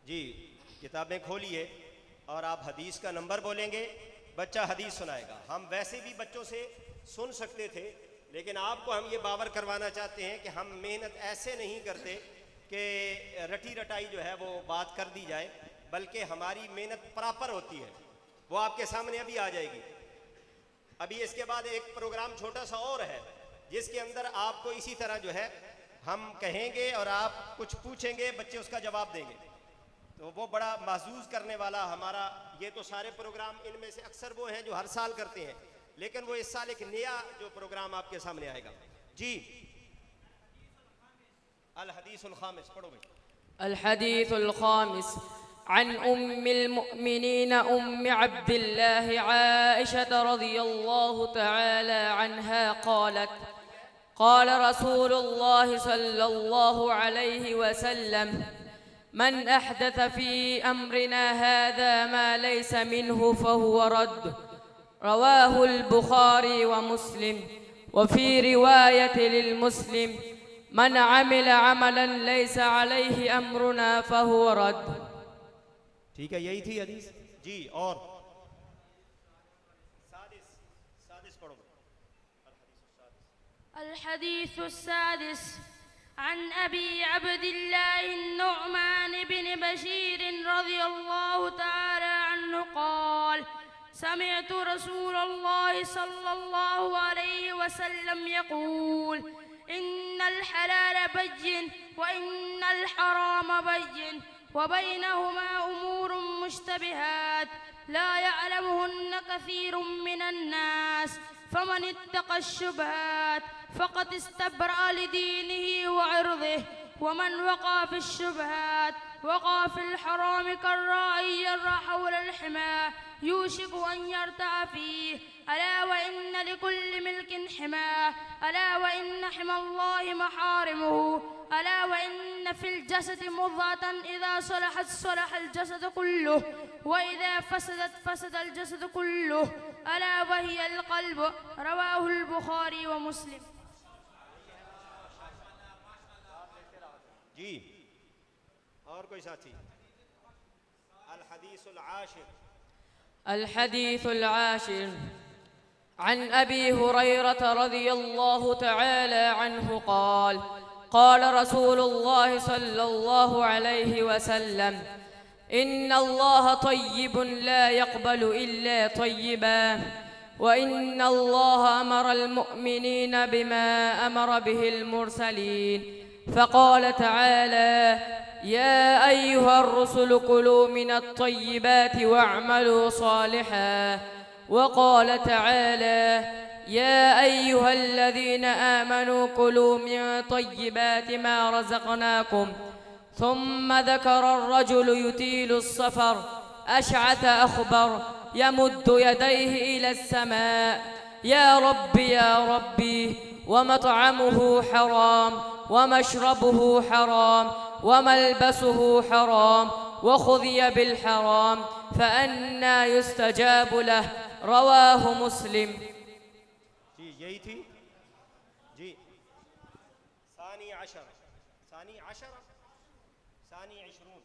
जी, किताबें खोलिए और आप हदीस का नंबर बोलेंगे, बच्चा हदीस सुनाएगा। हम वैसे भी बच्चों से सुन सकते थे, लेकिन आपको हम ये बावर करवाना चाहते हैं कि हम मेहनत ऐसे नहीं करते कि रटी रटाई जो है वो बात कर दी जाए, बल्कि हमारी मेहनत प्रॉपर होती है। वो आपके सामने अभी आ जाएगी। अभी इसके बाद एक प्रोग्राम छोटा सा और है, जिसके अंदर आपको इसी तरह जो है हम कहेंगे और आप कुछ पूछेंगे, बच्चे उसका जवाब देंगे। तो वो बड़ा महसूस करने वाला हमारा, ये तो सारे प्रोग्राम इनमें से अक्सर वो हैं जो हर साल करते हैं, लेकिन वो इस साल एक नया जो प्रोग्राम आपके सामने आएगा। जी, अल हदीसुल खामिस पढ़ो भाई। अल हदीसुल खामिस अन उम्मिल मुमिनीन उम्मी अब्दिल्लाह आइशा रज़ियल्लाहु तआला अन्हा क़ालत क़ाल रसूलुल्लाह सल्लल्लाहु अलैहि वसल्लम मन अहदथ फी अम्रिना हाज़ा मा लैसा मिन्हु फहुव रद्द रवाहुल बुखारी व मुस्लिम व फी रिवायत लिल मुस्लिम मन अमिल अमलन लैसा अलैहि अम्रुना फहुव रद्द। ठीक है, यही थी हदीस। जी, और सादिस सादिस पढ़ो। अल हदीसुस सादिस अन अबी अब्दिल्लाह नुअमान बिन बशीर रज़ियल्लाहु तआला अन्हु क़ाल समिअतु रसूलल्लाह सल्लल्लाहु अलैहि वसल्लम यक़ूल इन्नल हलाल बय्यिन व इन्नल हराम बय्यिन व बैनहुमा उमूरुन मुश्तबिहात ला यअलमुहुन्न कसीरुम मिनन नास फमन इत्तक़ा शुबहात फ़क़द इस्तबरअ लिदीनिहि व इर्दिहि वमन वक़अ फ़िश्शुबहात वक़अ फ़िल हराम कर्राइ यरअ हौलल हिमा यूशिकु अन यर्तअ फ़ीहि अला व इन्न लिकुल्लि मिल्किन हिमा अला व इन्न हिमल्लाहि महारिमुहु अला व इन्न फ़िल जसदि मुज़ग़तन इज़ा सलहत सलहल जसदु कुल्लुहु व इज़ा फ़सदत फ़सदल जसदु कुल्लुहु अला वहियल क़ल्ब रवाहुल बुखारी व मुस्लिम। जी, और कोई साथी? अल हदीसुल आशिर। अल हदीसुल आशिर अन अबी हुरैरह रज़ियल्लाहु तआला अन्हु क़ाल क़ाल रसूलुल्लाह सल्लल्लाहु अलैहि वसल्लम इन्नल्लाह तय्यिबुन ला यक़बलु इल्ला तय्यिबा व इन्नल्लाह अमरल मुअमिनीन बिमा अमर बिहिल मुरसलीन फ़क़ाल तआला या अय्युहर रुसुलु कुलू मिनत तय्यिबाति वअमलू सालिहा व क़ाल तआला या अय्युहल्लज़ीना आमनू कुलू मिन तय्यिबाति मा रज़क़नाकुम ثم ذكر الرجل يطيل السفر أشعث أخبر يمد يديه إلى السماء يا ربي يا ربي ومطعمه حرام ومشربه حرام وملبسه حرام وخذي بالحرام فأنى يستجاب له رواه مسلم. जी, यही थी। जी, सानी अशर सानी अशर सानी इशरून।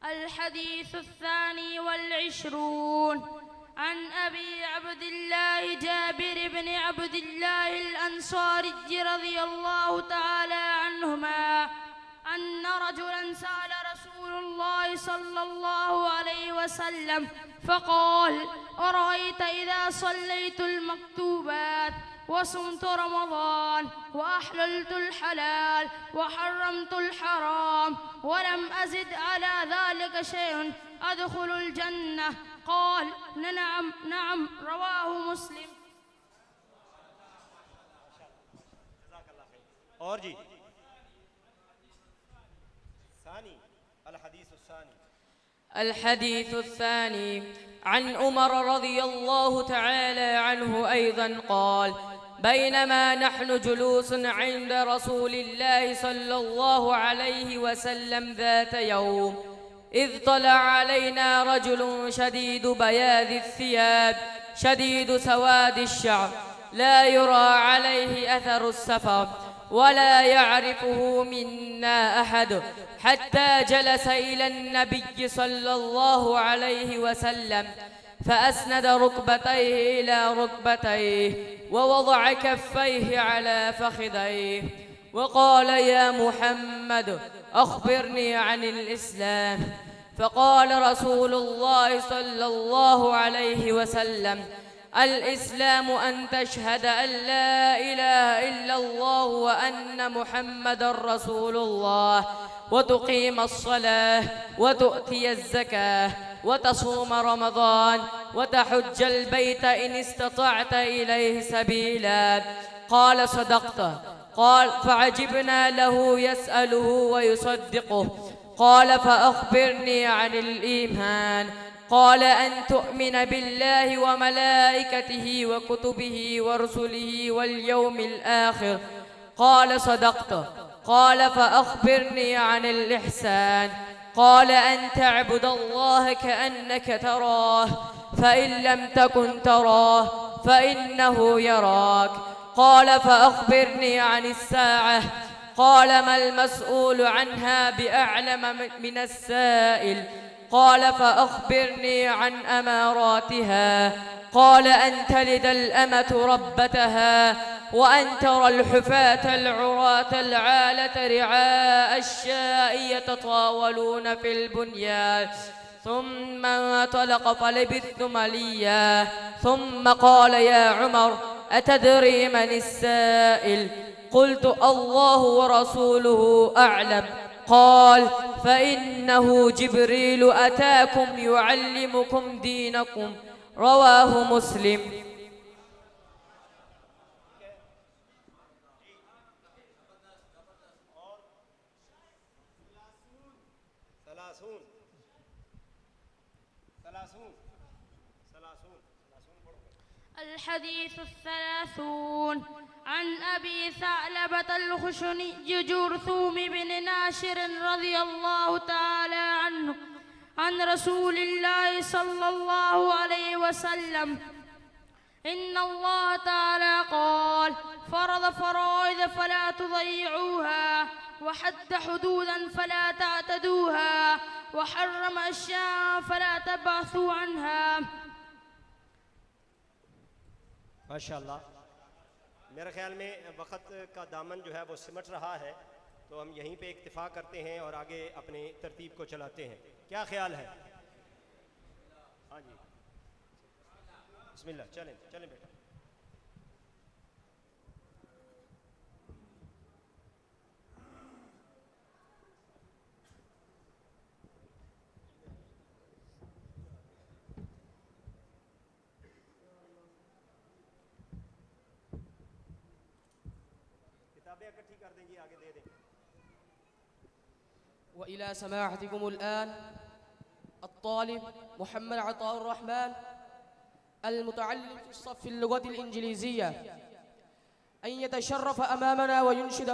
الحديث الثاني والعشرون عن أبي عبد الله جابر بن عبد الله الأنصاري رضي الله تعالى عنهما أن رجلا سأل رسول الله صلى الله عليه وسلم فقال أرأيت إذا صليت المكتوبات وصمت رمضان وأحللت الحلال وحرمت الحرام ولم أزد على ذلك شيء أدخل الجنة قال نعم نعم رواه مسلم. और जी, सानी अल हदीस सानी। الحديث الثاني عن عمر رضي الله تعالى عنه أيضا قال بينما نحن جلوس عند رسول الله صلى الله عليه وسلم ذات يوم إذ طلع علينا رجل شديد بياض الثياب شديد سواد الشعر لا يرى عليه أثر السفر ولا يعرفه منا أحد، حتى جلس إلى النبي صلى الله عليه وسلم فأسند ركبتيه إلى ركبتيه ووضع كفيه على فخذيه وقال: يا محمد أخبرني عن الإسلام. فقال رسول الله صلى الله عليه وسلم: الإسلام أن تشهد أن لا إله إلا الله وأن محمدًا رسول الله، وتقيم الصلاة، وتؤتي الزكاة، وتصوم رمضان، وتحج البيت إن استطعت إليه سبيلا. قال: صدقت. قال: فعجبنا له يسأله ويصدقه. قال: فأخبرني عن الإيمان. قال: أن تؤمن بالله وملائكته وكتبه ورسله واليوم الآخر. قال: صدقت. قال: فأخبرني عن الإحسان. قال: أن تعبد الله كأنك تراه، فإن لم تكن تراه فإنه يراك. قال: فأخبرني عن الساعة. قال: ما المسؤول عنها بأعلم من السائل. قال: فأخبرني عن أماراتها. قال: أن تلد الأمة ربتها، وأن ترى الحفاة العراة العالة رعاء الشاء يتطاولون في البنيان. ثم انطلق فلبثت مليا، ثم قال: يا عمر أتدري من السائل؟ قلت: الله ورسوله أعلم. قال: فإنه جبريل أتاكم يعلمكم دينكم. رواه مسلم. الحديث 30 عن أبي ثعلبة الخشني جرثوم بن ناشر رضي الله تعالى عنه عن رسول الله صلى الله عليه وسلم: إن الله تعالى قال: فرض فرائض فلا تضيعوها، وحد حدودا فلا تعتدوها، وحرم أشياء فلا تبعثوا عنها. माशाअल्लाह। मेरे ख्याल में वक़्त का दामन जो है वो सिमट रहा है, तो हम यहीं पे इक्तिफ़ा करते हैं और आगे अपनी तरतीब को चलाते हैं। क्या ख्याल है? हाँ जी, बिस्मिल्लाह, चलें चलें बेटा। इकट्ठी कर देंगे, आगे दे दें। وإلى سماحتكم الآن الطالب محمد عطاء الرحمن المتعلم في الصف اللغة الإنجليزية أن يتشرف أمامنا وينشد